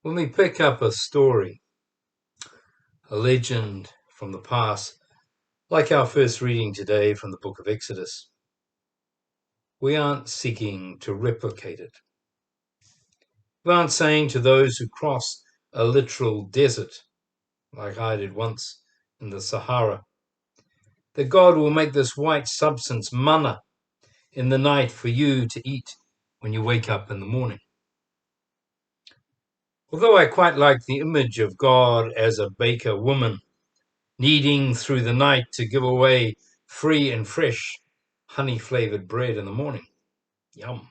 When we pick up a story, a legend from the past, like our first reading today from the book of Exodus, we aren't seeking to replicate it. We aren't saying to those who cross a literal desert, like I did once in the Sahara, that God will make this white substance, manna, in the night for you to eat when you wake up in the morning. Although I quite like the image of God as a baker woman, kneading through the night to give away free and fresh honey-flavored bread in the morning. Yum.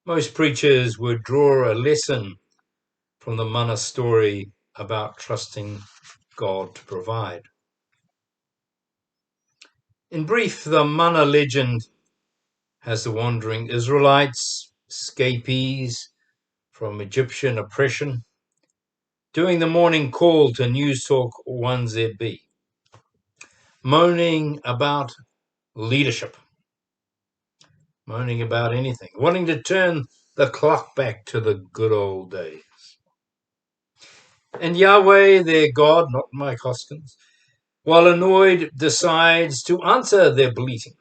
Most preachers would draw a lesson from the manna story about trusting God to provide. In brief, the manna legend has the wandering Israelites, escapees from Egyptian oppression, doing the morning call to News Talk 1ZB, moaning about leadership, moaning about anything, wanting to turn the clock back to the good old days. And Yahweh, their God, not Mike Hoskins, while annoyed, decides to answer their bleating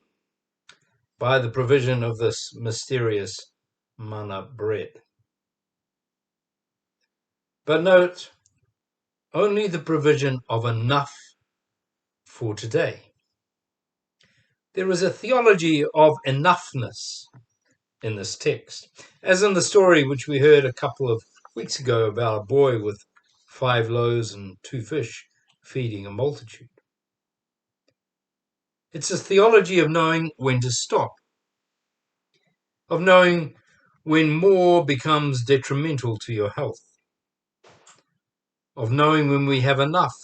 by the provision of this mysterious manna bread. But note, only the provision of enough for today. There is a theology of enoughness in this text, as in the story which we heard a couple of weeks ago about a boy with 5 loaves and 2 fish feeding a multitude. It's a theology of knowing when to stop, of knowing when more becomes detrimental to your health, of knowing when we have enough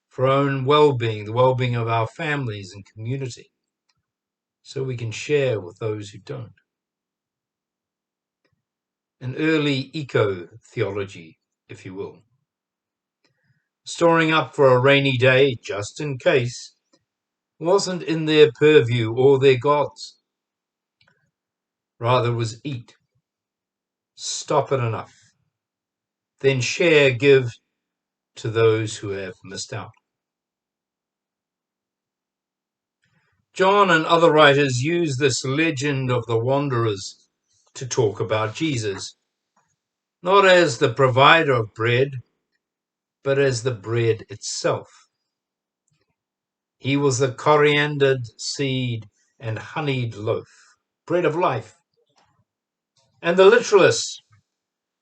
for our own well-being, the well-being of our families and community, so we can share with those who don't. An early eco-theology, if you will. Storing up for a rainy day, just in case, wasn't in their purview or their gods. Rather was eat, stop at enough, then share, give to those who have missed out. John and other writers use this legend of the wanderers to talk about Jesus, not as the provider of bread, but as the bread itself. He was the coriandered seed and honeyed loaf, bread of life. And the literalists,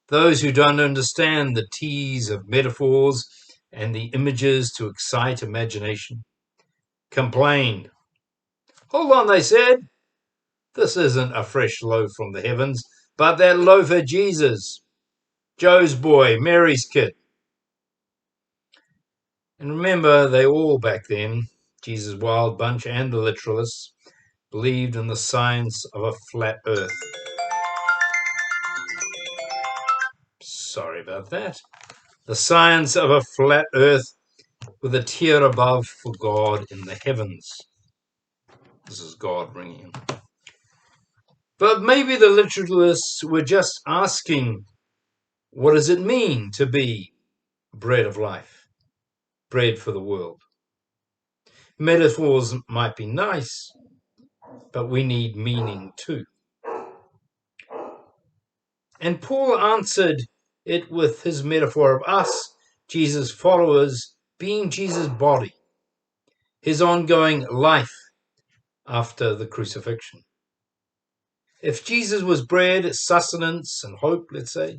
those who don't understand the tease of metaphors and the images to excite imagination, complained. Hold on, they said. This isn't a fresh loaf from the heavens, but that loaf of Jesus, Joe's boy, Mary's kid. And remember, they all back then, Jesus' wild bunch and the literalists, believed in the science of a flat earth. Sorry about that. The science of a flat earth with a tier above for God in the heavens. This is God ringing in. But maybe the literalists were just asking, what does it mean to be bread of life, bread for the world? Metaphors might be nice, but we need meaning too. And Paul answered it with his metaphor of us, Jesus' followers, being Jesus' body, his ongoing life after the crucifixion. If Jesus was bread, sustenance, and hope, let's say,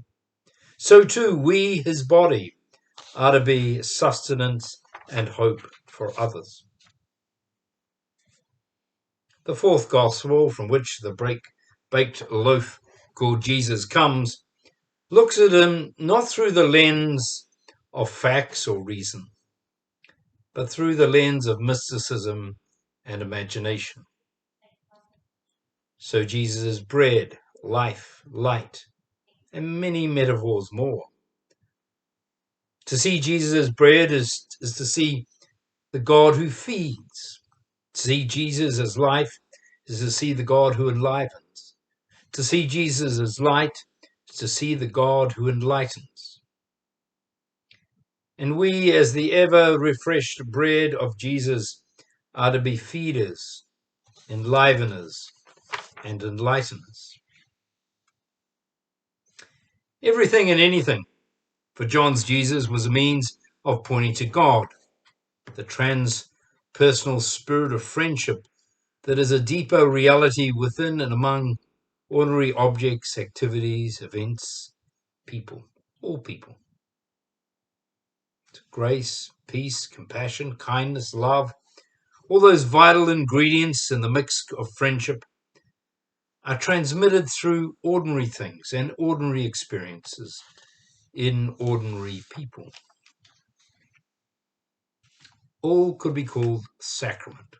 so too we, his body, are to be sustenance and hope for others. The fourth gospel, from which the baked loaf called Jesus comes, looks at him not through the lens of facts or reason, but through the lens of mysticism and imagination. So Jesus is bread, life, light, and many metaphors more. To see Jesus as bread is to see the God who feeds. To see Jesus as life is to see the God who enlivens. To see Jesus as light to see the God who enlightens. And we, as the ever-refreshed bread of Jesus, are to be feeders, enliveners, and enlighteners. Everything and anything for John's Jesus was a means of pointing to God, the transpersonal spirit of friendship that is a deeper reality within and among ordinary objects, activities, events, people, all people. Grace, peace, compassion, kindness, love, all those vital ingredients in the mix of friendship are transmitted through ordinary things and ordinary experiences in ordinary people. All could be called sacrament,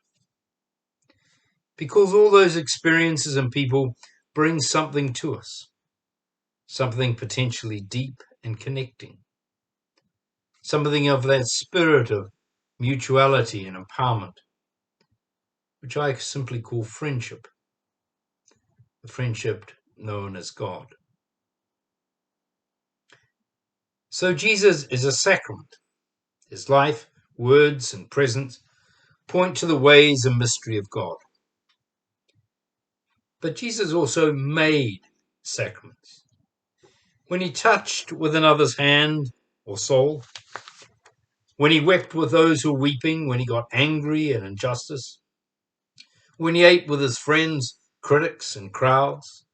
because all those experiences and people bring something to us, something potentially deep and connecting, something of that spirit of mutuality and empowerment, which I simply call friendship, the friendship known as God. So Jesus is a sacrament. His life, words, and presence point to the ways and mystery of God. But Jesus also made sacraments. When he touched with another's hand or soul, when he wept with those who were weeping, when he got angry at injustice, when he ate with his friends, critics, and crowds,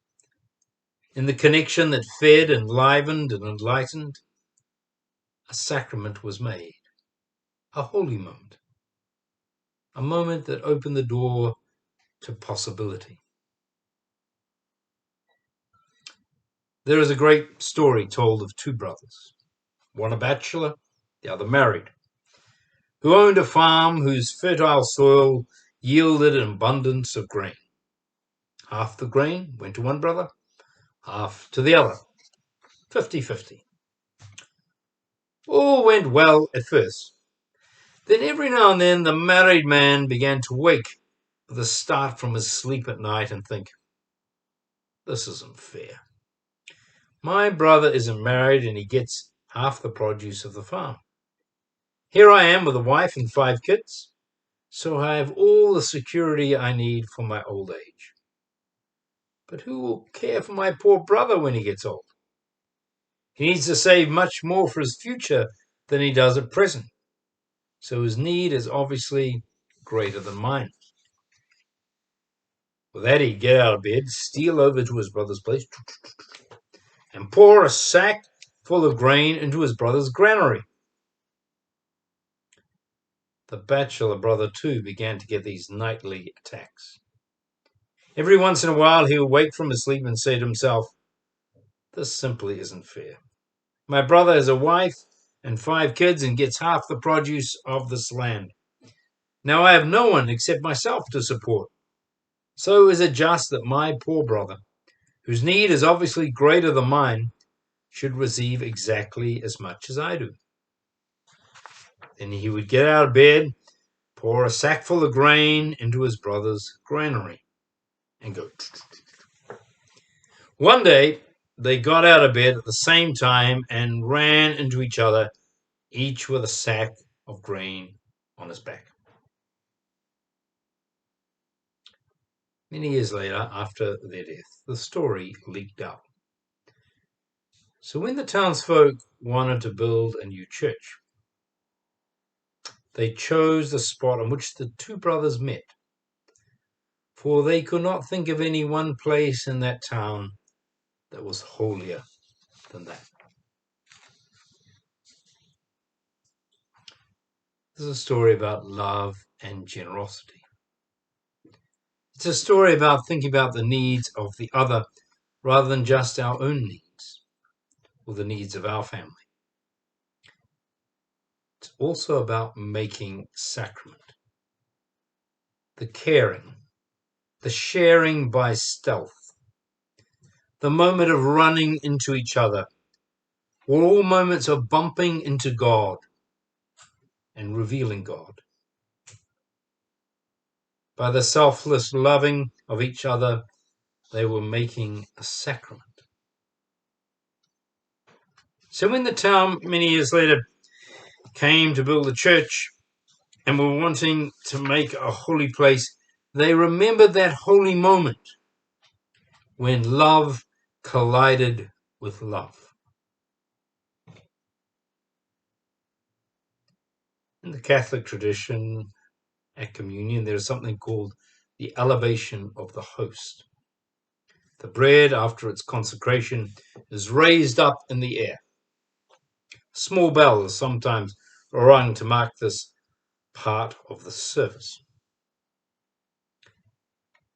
in the connection that fed, enlivened, and enlightened, a sacrament was made, a holy moment, a moment that opened the door to possibility. There is a great story told of two brothers, one a bachelor, the other married, who owned a farm whose fertile soil yielded an abundance of grain. Half the grain went to one brother, half to the other, 50-50. All went well at first. Then every now and then the married man began to wake with a start from his sleep at night and think, this isn't fair. My brother isn't married and he gets half the produce of the farm. Here I am with a wife and 5 kids, so I have all the security I need for my old age. But who will care for my poor brother when he gets old? He needs to save much more for his future than he does at present, so his need is obviously greater than mine. With that, he'd get out of bed, steal over to his brother's place, and pour a sack full of grain into his brother's granary. The bachelor brother, too, began to get these nightly attacks. Every once in a while, he would wake from his sleep and say to himself, this simply isn't fair. My brother has a wife and 5 kids and gets half the produce of this land. Now I have no one except myself to support. So is it just that my poor brother, whose need is obviously greater than mine, should receive exactly as much as I do? Then he would get out of bed, pour a sackful of grain into his brother's granary, and go. One day, they got out of bed at the same time and ran into each other, each with a sack of grain on his back. Many years later, after their death, the story leaked out. So when the townsfolk wanted to build a new church, they chose the spot on which the 2 brothers met, for they could not think of any one place in that town that was holier than that. This is a story about love and generosity. It's a story about thinking about the needs of the other rather than just our own needs or the needs of our family. It's also about making sacrament, the caring, the sharing by stealth, the moment of running into each other, or all moments of bumping into God and revealing God. By the selfless loving of each other, they were making a sacrament. So when the town, many years later, came to build a church and were wanting to make a holy place, they remembered that holy moment when love collided with love. In the Catholic tradition, at communion, there is something called the elevation of the host. The bread, after its consecration, is raised up in the air. A small bell is sometimes rung to mark this part of the service.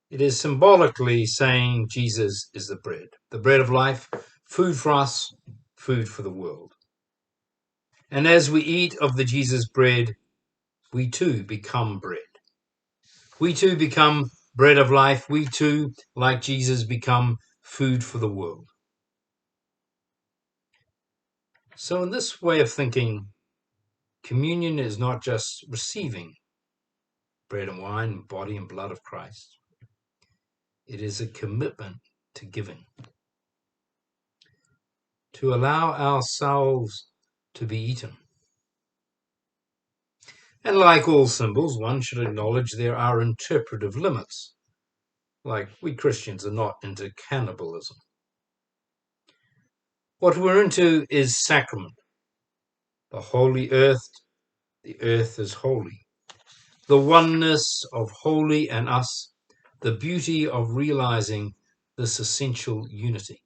It is symbolically saying Jesus is the bread of life, food for us, food for the world. And as we eat of the Jesus bread, we too become bread. We too become bread of life. We too, like Jesus, become food for the world. So in this way of thinking, communion is not just receiving bread and wine, body and blood of Christ. It is a commitment to giving, to allow ourselves to be eaten. And like all symbols, one should acknowledge there are interpretive limits. Like we Christians are not into cannibalism. What we're into is sacrament. The holy earth, the earth is holy. The oneness of holy and us, the beauty of realizing this essential unity.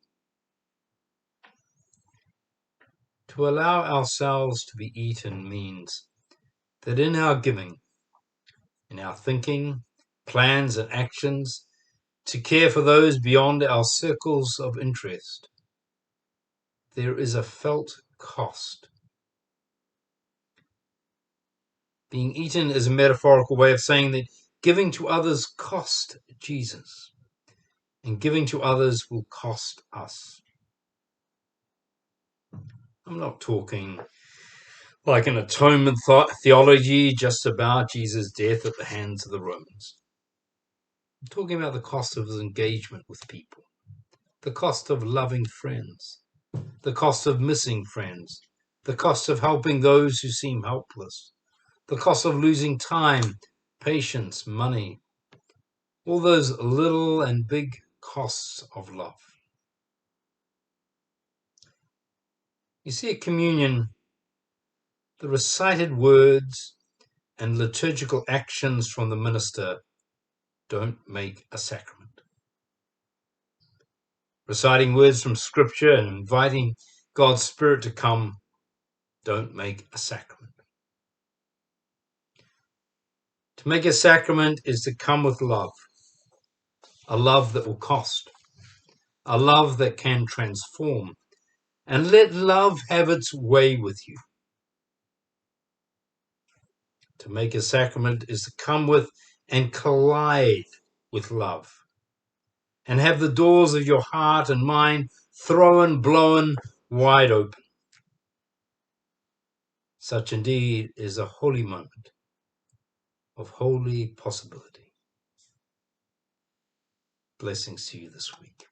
To allow ourselves to be eaten means that in our giving, in our thinking, plans and actions, to care for those beyond our circles of interest, there is a felt cost. Being eaten is a metaphorical way of saying that giving to others cost Jesus, and giving to others will cost us. I'm not talking like an atonement theology just about Jesus' death at the hands of the Romans. I'm talking about the cost of his engagement with people, the cost of loving friends, the cost of missing friends, the cost of helping those who seem helpless, the cost of losing time, patience, money, all those little and big costs of love. You see, at communion, the recited words and liturgical actions from the minister don't make a sacrament. Reciting words from Scripture and inviting God's Spirit to come don't make a sacrament. To make a sacrament is to come with love, a love that will cost, a love that can transform, and let love have its way with you. To make a sacrament is to come with and collide with love, and have the doors of your heart and mind blown wide open. Such indeed is a holy moment of holy possibility. Blessings to you this week.